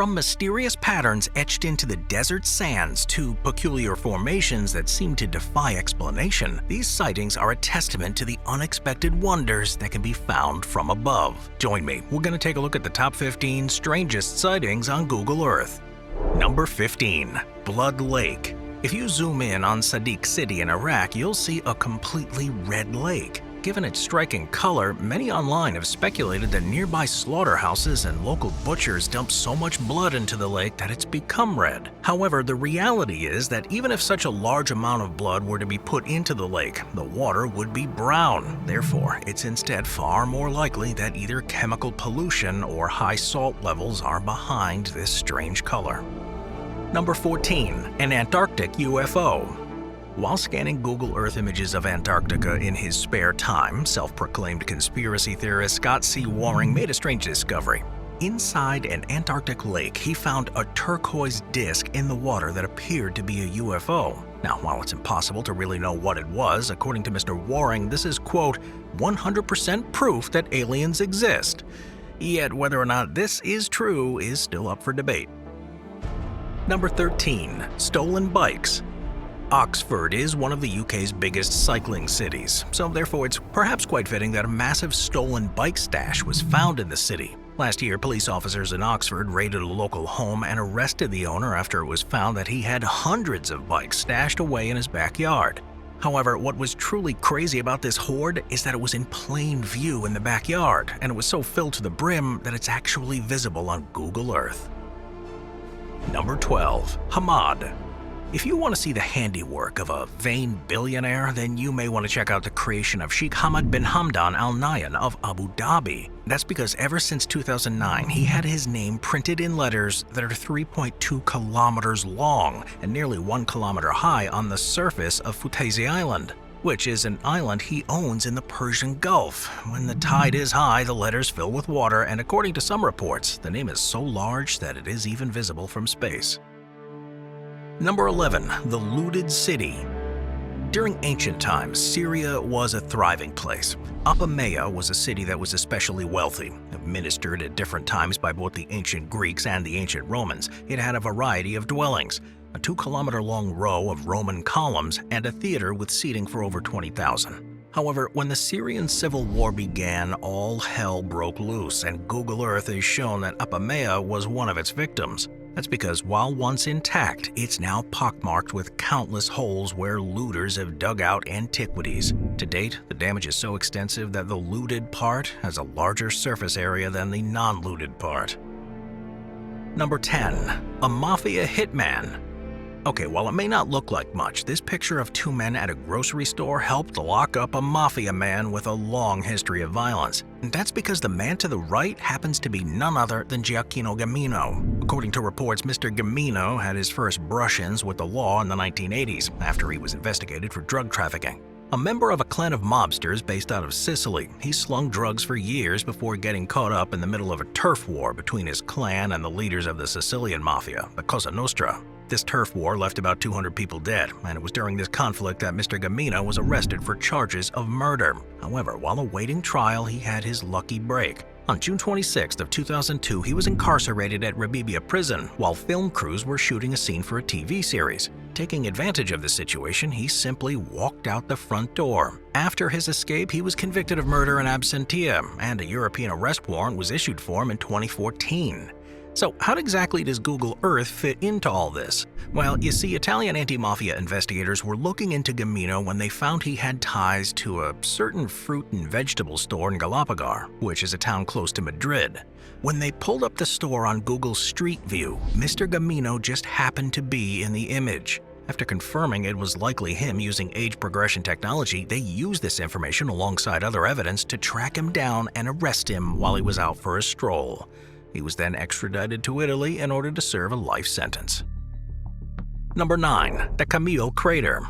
From mysterious patterns etched into the desert sands to peculiar formations that seem to defy explanation, these sightings are a testament to the unexpected wonders that can be found from above. Join me, we're going to take a look at the top 15 strangest sightings on Google Earth. Number 15. Blood Lake. If you zoom in on Sadiq City in Iraq, you'll see a completely red lake. Given its striking color, many online have speculated that nearby slaughterhouses and local butchers dump so much blood into the lake that it's become red. However, the reality is that even if such a large amount of blood were to be put into the lake, the water would be brown. Therefore, it's instead far more likely that either chemical pollution or high salt levels are behind this strange color. Number 14. An Antarctic UFO. While scanning Google Earth images of Antarctica in his spare time, self-proclaimed conspiracy theorist Scott C. Waring made a strange discovery. Inside an Antarctic lake, he found a turquoise disc in the water that appeared to be a UFO. Now, while it's impossible to really know what it was, according to Mr. Waring, this is, quote, 100% proof that aliens exist. Yet whether or not this is true is still up for debate. Number 13. Stolen bikes. Oxford is one of the UK's biggest cycling cities, so therefore it's perhaps quite fitting that a massive stolen bike stash was found in the city. Last year, police officers in Oxford raided a local home and arrested the owner after it was found that he had hundreds of bikes stashed away in his backyard. However, what was truly crazy about this hoard is that it was in plain view in the backyard, and it was so filled to the brim that it's actually visible on Google Earth. Number 12. Hamad. If you want to see the handiwork of a vain billionaire, then you may want to check out the creation of Sheikh Hamad bin Hamdan Al Nahyan of Abu Dhabi. That's because ever since 2009, he had his name printed in letters that are 3.2 kilometers long and nearly 1 kilometer high on the surface of Futaisi Island, which is an island he owns in the Persian Gulf. When the tide is high, the letters fill with water, and according to some reports, the name is so large that it is even visible from space. Number 11. The Looted City. During ancient times, Syria was a thriving place. Apamea was a city that was especially wealthy. Administered at different times by both the ancient Greeks and the ancient Romans, it had a variety of dwellings, a 2-kilometer-long row of Roman columns, and a theater with seating for over 20,000. However, when the Syrian civil war began, all hell broke loose, and Google Earth has shown that Apamea was one of its victims. That's because while once intact, it's now pockmarked with countless holes where looters have dug out antiquities. To date, the damage is so extensive that the looted part has a larger surface area than the non-looted part. Number 10. A Mafia Hitman. Okay, while it may not look like much, this picture of two men at a grocery store helped lock up a mafia man with a long history of violence. And that's because the man to the right happens to be none other than Giacchino Gamino. According to reports, Mr. Gamino had his first brush-ins with the law in the 1980s, after he was investigated for drug trafficking. A member of a clan of mobsters based out of Sicily, he slung drugs for years before getting caught up in the middle of a turf war between his clan and the leaders of the Sicilian mafia, the Cosa Nostra. This turf war left about 200 people dead, and it was during this conflict that Mr. Gamino was arrested for charges of murder. However, while awaiting trial, he had his lucky break. On June 26th of 2002, he was incarcerated at Rebibbia prison while film crews were shooting a scene for a TV series. Taking advantage of the situation, he simply walked out the front door. After his escape, he was convicted of murder in absentia, and a European arrest warrant was issued for him in 2014. So how exactly does Google Earth fit into all this? Well, you see, Italian anti-mafia investigators were looking into Gamino when they found he had ties to a certain fruit and vegetable store in Galapagar, which is a town close to Madrid. When they pulled up the store on Google Street View, Mr. Gamino just happened to be in the image. After confirming it was likely him using age progression technology, they used this information alongside other evidence to track him down and arrest him while he was out for a stroll. He was then extradited to Italy in order to serve a life sentence. Number 9. The Camille Crater.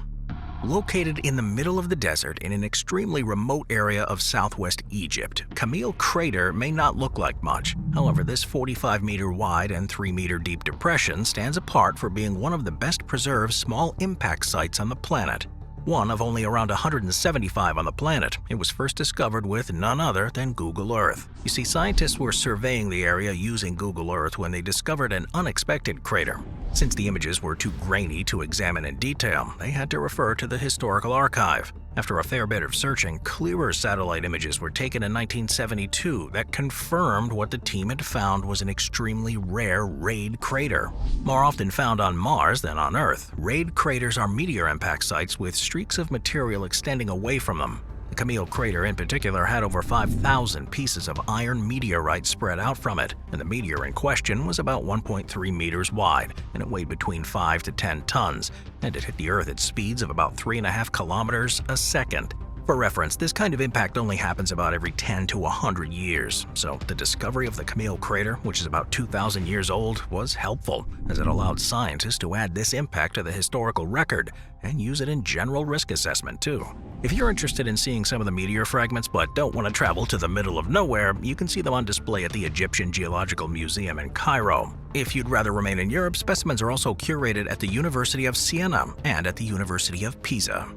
Located in the middle of the desert in an extremely remote area of southwest Egypt, Camille Crater may not look like much. However, this 45-meter wide and 3-meter deep depression stands apart for being one of the best preserved small impact sites on the planet. one of only around 175 on the planet. It was first discovered with none other than Google Earth. You see, scientists were surveying the area using Google Earth when they discovered an unexpected crater. Since the images were too grainy to examine in detail, they had to refer to the historical archive. After a fair bit of searching, clearer satellite images were taken in 1972 that confirmed what the team had found was an extremely rare rayed crater. More often found on Mars than on Earth, rayed craters are meteor impact sites with streaks of material extending away from them. The Camille Crater in particular had over 5,000 pieces of iron meteorite spread out from it, and the meteor in question was about 1.3 meters wide, and it weighed between 5 to 10 tons, and it hit the Earth at speeds of about 3.5 kilometers a second. For reference, this kind of impact only happens about every 10 to 100 years, so the discovery of the Camille Crater, which is about 2,000 years old, was helpful, as it allowed scientists to add this impact to the historical record and use it in general risk assessment too. If you're interested in seeing some of the meteor fragments but don't want to travel to the middle of nowhere, you can see them on display at the Egyptian Geological Museum in Cairo. If you'd rather remain in Europe, specimens are also curated at the University of Siena and at the University of Pisa.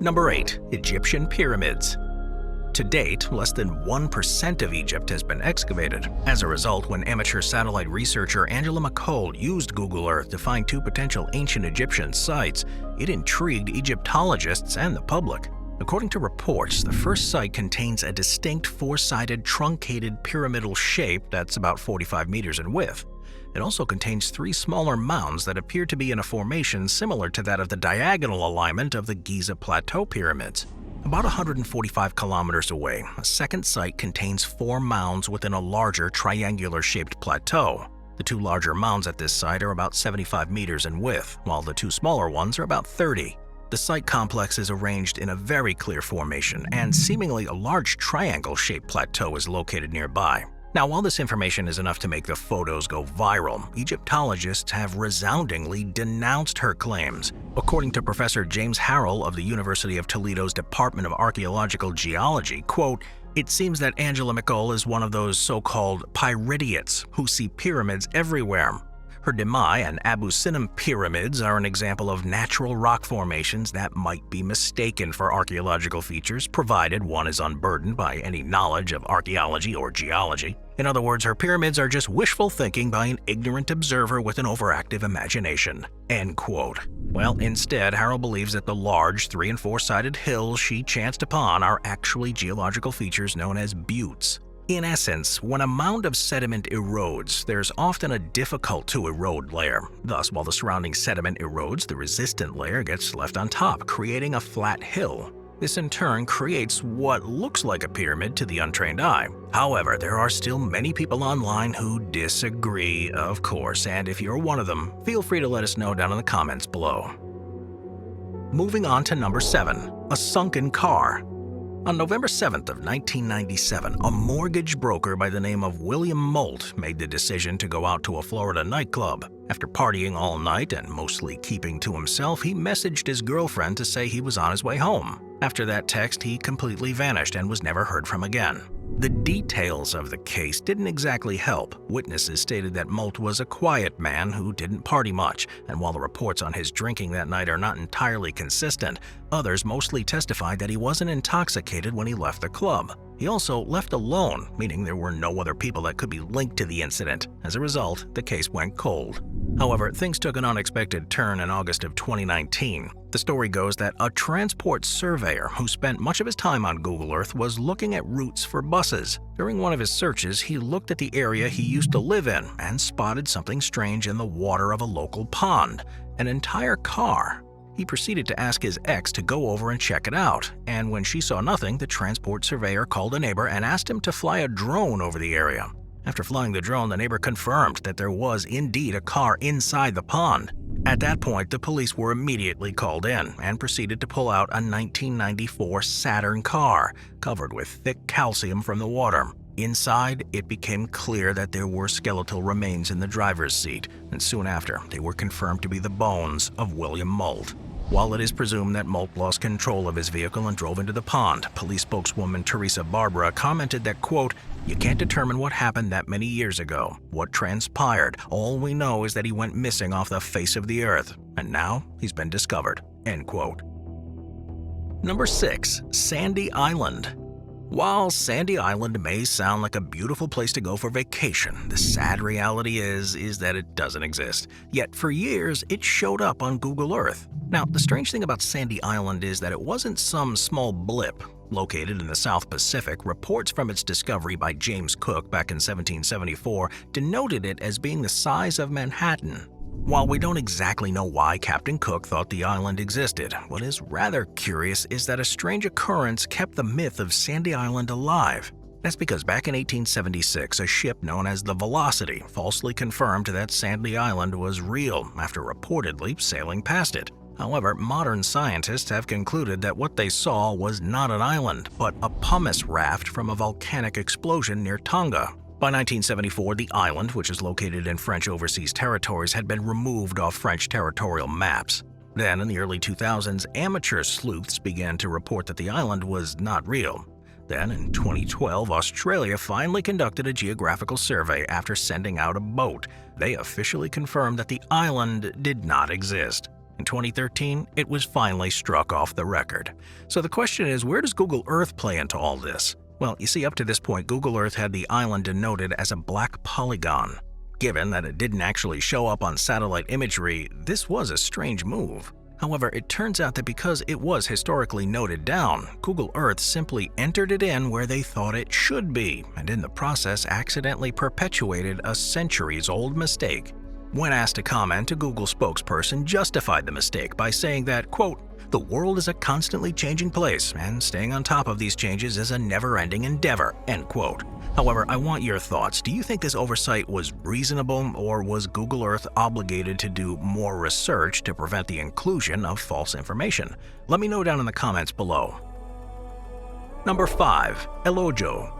Number 8. Egyptian Pyramids. To date, less than 1% of Egypt has been excavated. As a result, when amateur satellite researcher Angela McCall used Google Earth to find 2 potential ancient Egyptian sites, it intrigued Egyptologists and the public. According to reports, the first site contains a distinct 4-sided truncated pyramidal shape that's about 45 meters in width. It also contains 3 smaller mounds that appear to be in a formation similar to that of the diagonal alignment of the Giza Plateau pyramids. About 145 kilometers away, a second site contains 4 mounds within a larger triangular-shaped plateau. The 2 larger mounds at this site are about 75 meters in width, while the 2 smaller ones are about 30. The site complex is arranged in a very clear formation, and seemingly a large triangle-shaped plateau is located nearby. Now, while this information is enough to make the photos go viral, Egyptologists have resoundingly denounced her claims. According to Professor James Harrell of the University of Toledo's Department of Archaeological Geology, quote, "It seems that Angela McCall is one of those so-called pyridiots who see pyramids everywhere. Her Demai and Abu Sinim pyramids are an example of natural rock formations that might be mistaken for archaeological features, provided one is unburdened by any knowledge of archaeology or geology. In other words, her pyramids are just wishful thinking by an ignorant observer with an overactive imagination." End quote. Well, instead, Harrell believes that the large 3- and 4-sided hills she chanced upon are actually geological features known as buttes. In essence, when a mound of sediment erodes, there's often a difficult-to-erode layer. Thus, while the surrounding sediment erodes, the resistant layer gets left on top, creating a flat hill. This in turn creates what looks like a pyramid to the untrained eye. However, there are still many people online who disagree, of course, and if you're one of them, feel free to let us know down in the comments below. Moving on to number 7, a sunken car. On November 7th of 1997, a mortgage broker by the name of William Moult made the decision to go out to a Florida nightclub. After partying all night and mostly keeping to himself, he messaged his girlfriend to say he was on his way home. After that text, he completely vanished and was never heard from again. The details of the case didn't exactly help. Witnesses stated that Moult was a quiet man who didn't party much, and while the reports on his drinking that night are not entirely consistent, others mostly testified that he wasn't intoxicated when he left the club. He also left alone, meaning there were no other people that could be linked to the incident. As a result, the case went cold. However, things took an unexpected turn in August of 2019. The story goes that a transport surveyor who spent much of his time on Google Earth was looking at routes for buses. During one of his searches, he looked at the area he used to live in and spotted something strange in the water of a local pond, an entire car. He proceeded to ask his ex to go over and check it out, and when she saw nothing, the transport surveyor called a neighbor and asked him to fly a drone over the area. After flying the drone, the neighbor confirmed that there was indeed a car inside the pond. At that point, the police were immediately called in and proceeded to pull out a 1994 Saturn car covered with thick calcium from the water. Inside, it became clear that there were skeletal remains in the driver's seat, and soon after, they were confirmed to be the bones of William Moult. While it is presumed that Moult lost control of his vehicle and drove into the pond, police spokeswoman Teresa Barbara commented that, quote, "You can't determine what happened that many years ago, what transpired. All we know is that he went missing off the face of the earth, and now he's been discovered." End quote. Number 6. Sandy Island. While Sandy Island may sound like a beautiful place to go for vacation, the sad reality is that it doesn't exist. Yet for years, it showed up on Google Earth. Now, the strange thing about Sandy Island is that it wasn't some small blip. Located in the South Pacific, reports from its discovery by James Cook back in 1774 denoted it as being the size of Manhattan. While we don't exactly know why Captain Cook thought the island existed, what is rather curious is that a strange occurrence kept the myth of Sandy Island alive. That's because back in 1876, a ship known as the Velocity falsely confirmed that Sandy Island was real after reportedly sailing past it. However, modern scientists have concluded that what they saw was not an island, but a pumice raft from a volcanic explosion near Tonga. By 1974, the island, which is located in French overseas territories, had been removed off French territorial maps. Then, in the early 2000s, amateur sleuths began to report that the island was not real. Then, in 2012, Australia finally conducted a geographical survey after sending out a boat. They officially confirmed that the island did not exist. In 2013, it was finally struck off the record. So the question is, where does Google Earth play into all this? Well, you see, up to this point, Google Earth had the island denoted as a black polygon. Given that it didn't actually show up on satellite imagery, this was a strange move. However, it turns out that because it was historically noted down, Google Earth simply entered it in where they thought it should be, and in the process accidentally perpetuated a centuries-old mistake. When asked to comment, a Google spokesperson justified the mistake by saying that, quote, "The world is a constantly changing place, and staying on top of these changes is a never-ending endeavor," end quote. However, I want your thoughts. Do you think this oversight was reasonable, or was Google Earth obligated to do more research to prevent the inclusion of false information? Let me know down in the comments below. Number 5. El Hoyo.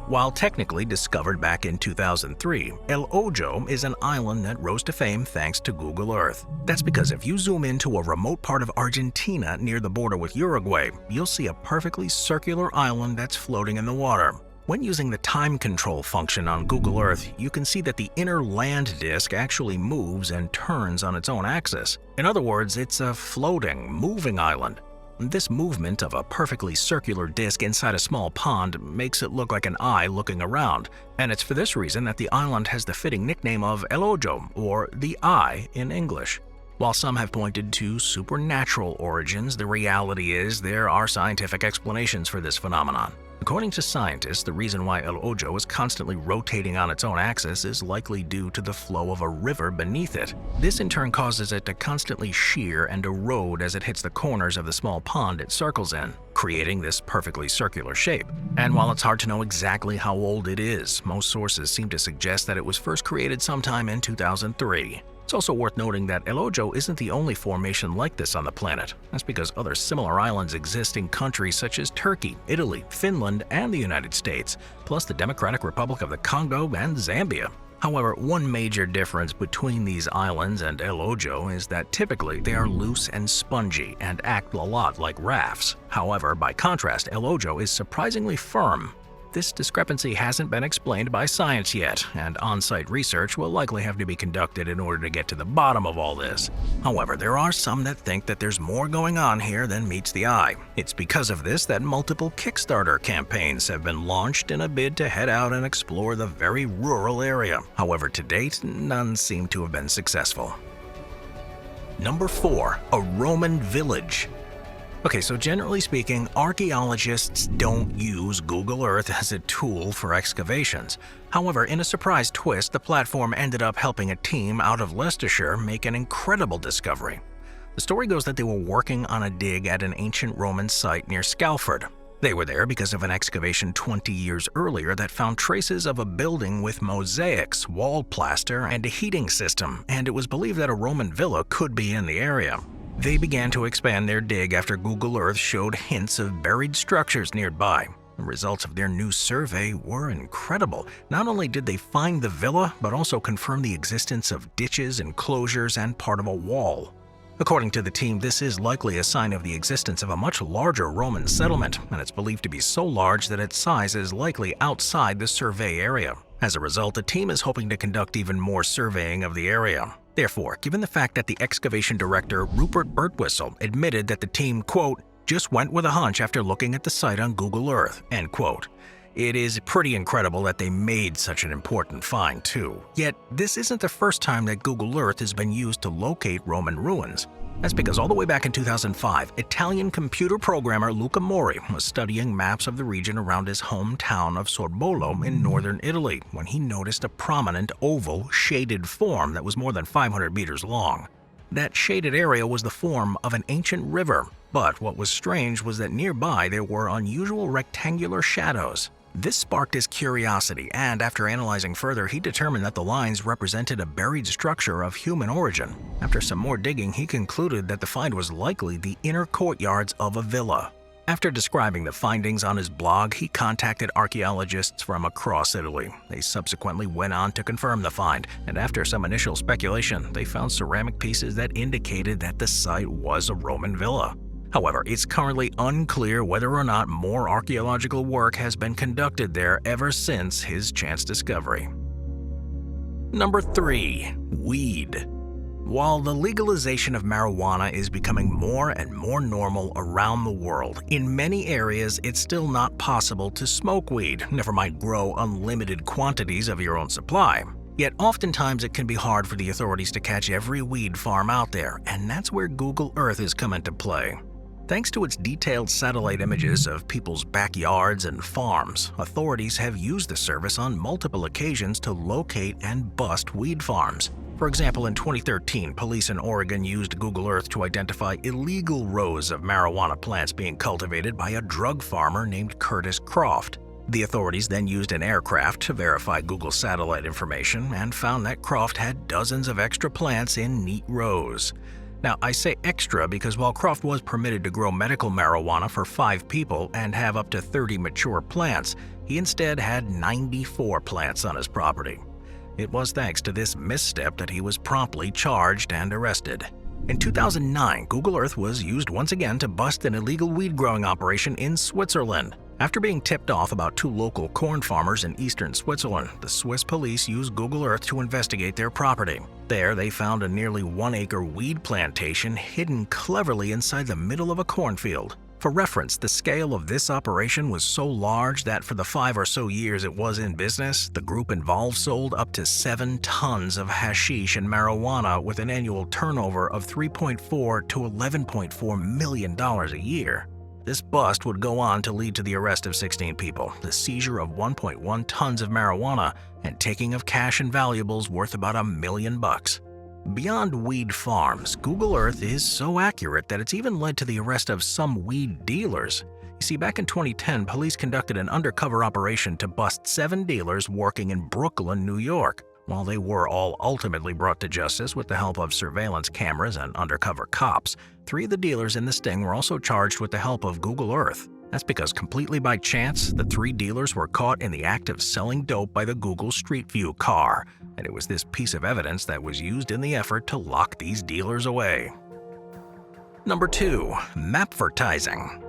While technically discovered back in 2003, El Hoyo is an island that rose to fame thanks to Google Earth. That's because if you zoom into a remote part of Argentina near the border with Uruguay, you'll see a perfectly circular island that's floating in the water. When using the time control function on Google Earth, you can see that the inner land disk actually moves and turns on its own axis. In other words, it's a floating, moving island. This movement of a perfectly circular disk inside a small pond makes it look like an eye looking around, and it's for this reason that the island has the fitting nickname of El Hoyo, or the Eye in English. While some have pointed to supernatural origins, the reality is there are scientific explanations for this phenomenon. According to scientists, the reason why El Hoyo is constantly rotating on its own axis is likely due to the flow of a river beneath it. This in turn causes it to constantly shear and erode as it hits the corners of the small pond it circles in, creating this perfectly circular shape. And while it's hard to know exactly how old it is, most sources seem to suggest that it was first created sometime in 2003. It's also worth noting that El Hoyo isn't the only formation like this on the planet. That's because other similar islands exist in countries such as Turkey, Italy, Finland, and the United States, plus the Democratic Republic of the Congo and Zambia. However, one major difference between these islands and El Hoyo is that typically they are loose and spongy and act a lot like rafts. However, by contrast, El Hoyo is surprisingly firm. This discrepancy hasn't been explained by science yet, and on-site research will likely have to be conducted in order to get to the bottom of all this. However, there are some that think that there's more going on here than meets the eye. It's because of this that multiple Kickstarter campaigns have been launched in a bid to head out and explore the very rural area. However, to date, none seem to have been successful. Number 4. A Roman village. Okay, so generally speaking, archaeologists don't use Google Earth as a tool for excavations. However, in a surprise twist, the platform ended up helping a team out of Leicestershire make an incredible discovery. The story goes that they were working on a dig at an ancient Roman site near Scalford. They were there because of an excavation 20 years earlier that found traces of a building with mosaics, wall plaster, and a heating system, and it was believed that a Roman villa could be in the area. They began to expand their dig after Google Earth showed hints of buried structures nearby. The results of their new survey were incredible. Not only did they find the villa, but also confirmed the existence of ditches, enclosures, and part of a wall. According to the team, this is likely a sign of the existence of a much larger Roman settlement, and it's believed to be so large that its size is likely outside the survey area. As a result, the team is hoping to conduct even more surveying of the area. Therefore, given the fact that the excavation director, Rupert Birtwistle, admitted that the team, quote, Just went with a hunch after looking at the site on Google Earth, end quote. It is pretty incredible that they made such an important find too. Yet, this isn't the first time that Google Earth has been used to locate Roman ruins. That's because all the way back in 2005, Italian computer programmer Luca Mori was studying maps of the region around his hometown of Sorbolo in northern Italy when he noticed a prominent oval, shaded form that was more than 500 meters long. That shaded area was the form of an ancient river, but what was strange was that nearby there were unusual rectangular shadows. This sparked his curiosity, and after analyzing further, he determined that the lines represented a buried structure of human origin. After some more digging, he concluded that the find was likely the inner courtyards of a villa. After describing the findings on his blog, he contacted archaeologists from across Italy. They subsequently went on to confirm the find, and after some initial speculation, they found ceramic pieces that indicated that the site was a Roman villa. However, it's currently unclear whether or not more archaeological work has been conducted there ever since his chance discovery. Number 3. Weed. While the legalization of marijuana is becoming more and more normal around the world, in many areas it's still not possible to smoke weed, never mind grow unlimited quantities of your own supply. Yet oftentimes it can be hard for the authorities to catch every weed farm out there, and that's where Google Earth has come into play. Thanks to its detailed satellite images of people's backyards and farms, authorities have used the service on multiple occasions to locate and bust weed farms. For example, in 2013, police in Oregon used Google Earth to identify illegal rows of marijuana plants being cultivated by a drug farmer named Curtis Croft. The authorities then used an aircraft to verify Google satellite information and found that Croft had dozens of extra plants in neat rows. Now, I say extra because while Croft was permitted to grow medical marijuana for 5 people and have up to 30 mature plants, he instead had 94 plants on his property. It was thanks to this misstep that he was promptly charged and arrested. In 2009, Google Earth was used once again to bust an illegal weed growing operation in Switzerland. After being tipped off about 2 local corn farmers in eastern Switzerland, the Swiss police used Google Earth to investigate their property. There, they found a nearly 1-acre weed plantation hidden cleverly inside the middle of a cornfield. For reference, the scale of this operation was so large that for the 5 or so years it was in business, the group involved sold up to 7 tons of hashish and marijuana with an annual turnover of $3.4 to $11.4 million a year. This bust would go on to lead to the arrest of 16 people, the seizure of 1.1 tons of marijuana, and taking of cash and valuables worth about $1 million. Beyond weed farms, Google Earth is so accurate that it's even led to the arrest of some weed dealers. You see, back in 2010, police conducted an undercover operation to bust 7 dealers working in Brooklyn, New York. While they were all ultimately brought to justice with the help of surveillance cameras and undercover cops, 3 of the dealers in the sting were also charged with the help of Google Earth. That's because completely by chance, the 3 dealers were caught in the act of selling dope by the Google Street View car, and it was this piece of evidence that was used in the effort to lock these dealers away. Number 2. Mapvertising.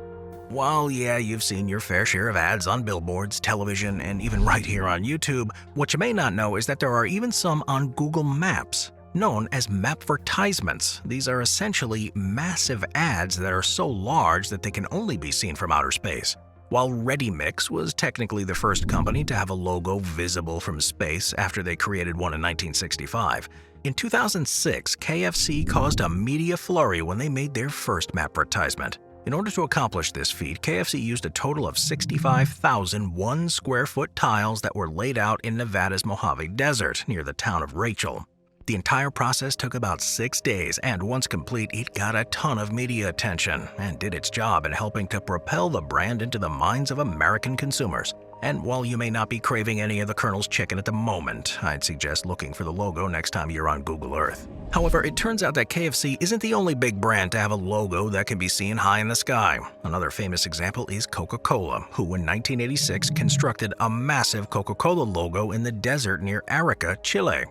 While yeah, you've seen your fair share of ads on billboards, television, and even right here on YouTube, what you may not know is that there are even some on Google Maps, known as Mapvertisements. These are essentially massive ads that are so large that they can only be seen from outer space. While ReadyMix was technically the first company to have a logo visible from space after they created one in 1965, in 2006, KFC caused a media flurry when they made their first Mapvertisement. In order to accomplish this feat, KFC used a total of 65,000 1-square-foot tiles that were laid out in Nevada's Mojave Desert near the town of Rachel. The entire process took about 6 days, and once complete, it got a ton of media attention and did its job in helping to propel the brand into the minds of American consumers. And while you may not be craving any of the Colonel's chicken at the moment, I'd suggest looking for the logo next time you're on Google Earth. However, it turns out that KFC isn't the only big brand to have a logo that can be seen high in the sky. Another famous example is Coca-Cola, who in 1986 constructed a massive Coca-Cola logo in the desert near Arica, Chile.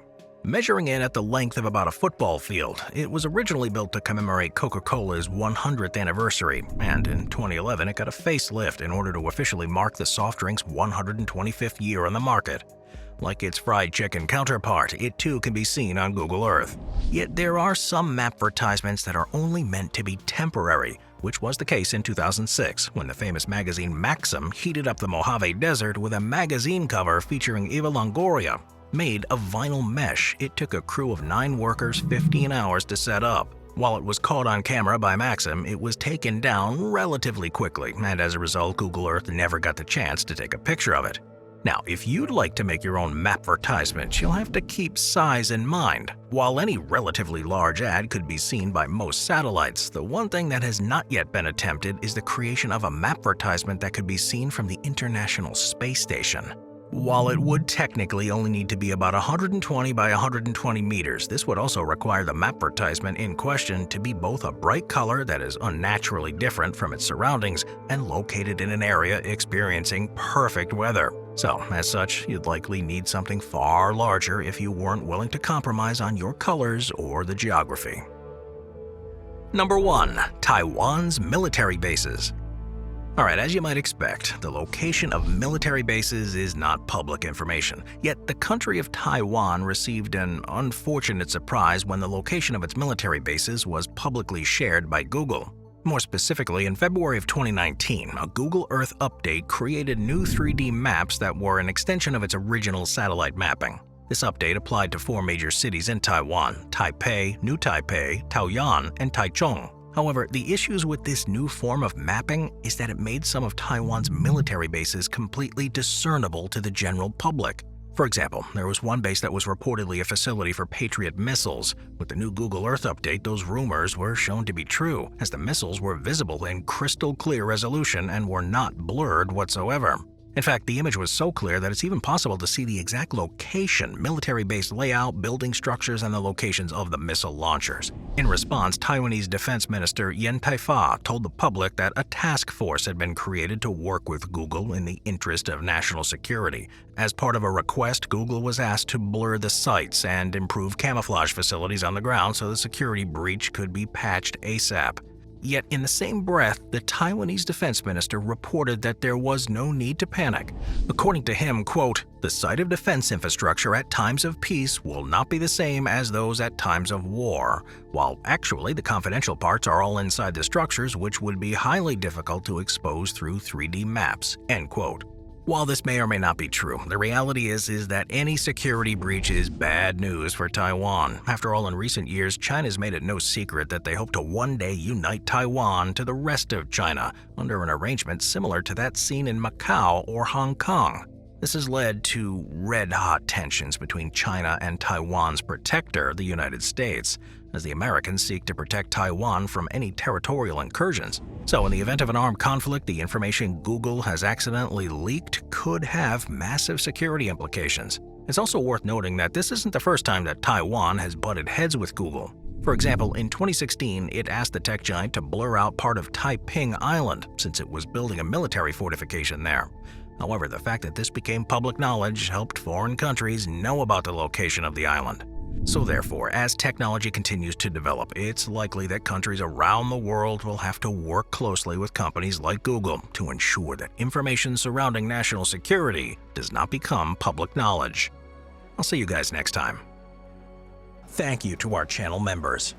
Measuring in at the length of about a football field, it was originally built to commemorate Coca-Cola's 100th anniversary, and in 2011 it got a facelift in order to officially mark the soft drink's 125th year on the market. Like its fried chicken counterpart, it too can be seen on Google Earth. Yet there are some Mapvertisements that are only meant to be temporary, which was the case in 2006 when the famous magazine Maxim heated up the Mojave Desert with a magazine cover featuring Eva Longoria. Made of vinyl mesh, it took a crew of 9 workers 15 hours to set up. While it was caught on camera by Maxim, it was taken down relatively quickly, and as a result, Google Earth never got the chance to take a picture of it. Now, if you'd like to make your own Mapvertisement, you'll have to keep size in mind. While any relatively large ad could be seen by most satellites, the one thing that has not yet been attempted is the creation of a Mapvertisement that could be seen from the International Space Station. While it would technically only need to be about 120 by 120 meters, this would also require the Mapvertisement in question to be both a bright color that is unnaturally different from its surroundings and located in an area experiencing perfect weather. So, as such, you'd likely need something far larger if you weren't willing to compromise on your colors or the geography. Number 1. Taiwan's military bases. Alright, as you might expect, the location of military bases is not public information. Yet the country of Taiwan received an unfortunate surprise when the location of its military bases was publicly shared by Google. More specifically, in February of 2019, a Google Earth update created new 3D maps that were an extension of its original satellite mapping. This update applied to 4 major cities in Taiwan: Taipei, New Taipei, Taoyuan, and Taichung. However, the issues with this new form of mapping is that it made some of Taiwan's military bases completely discernible to the general public. For example, there was one base that was reportedly a facility for Patriot missiles. With the new Google Earth update, those rumors were shown to be true, as the missiles were visible in crystal clear resolution and were not blurred whatsoever. In fact, the image was so clear that it's even possible to see the exact location, military base layout, building structures, and the locations of the missile launchers. In response, Taiwanese Defense Minister Yen Taifa told the public that a task force had been created to work with Google in the interest of national security. As part of a request, Google was asked to blur the sites and improve camouflage facilities on the ground so the security breach could be patched ASAP. Yet in the same breath, the Taiwanese defense minister reported that there was no need to panic. According to him, quote, "The site of defense infrastructure at times of peace will not be the same as those at times of war, while actually the confidential parts are all inside the structures, which would be highly difficult to expose through 3D maps," end quote. While this may or may not be true, the reality is that any security breach is bad news for Taiwan. After all, in recent years, China's made it no secret that they hope to one day unite Taiwan to the rest of China under an arrangement similar to that seen in Macau or Hong Kong. This has led to red-hot tensions between China and Taiwan's protector, the United States, as the Americans seek to protect Taiwan from any territorial incursions. So in the event of an armed conflict, the information Google has accidentally leaked could have massive security implications. It's also worth noting that this isn't the first time that Taiwan has butted heads with Google. For example, in 2016, it asked the tech giant to blur out part of Taiping Island since it was building a military fortification there. However, the fact that this became public knowledge helped foreign countries know about the location of the island. So therefore, as technology continues to develop, it's likely that countries around the world will have to work closely with companies like Google to ensure that information surrounding national security does not become public knowledge. I'll see you guys next time. Thank you to our channel members.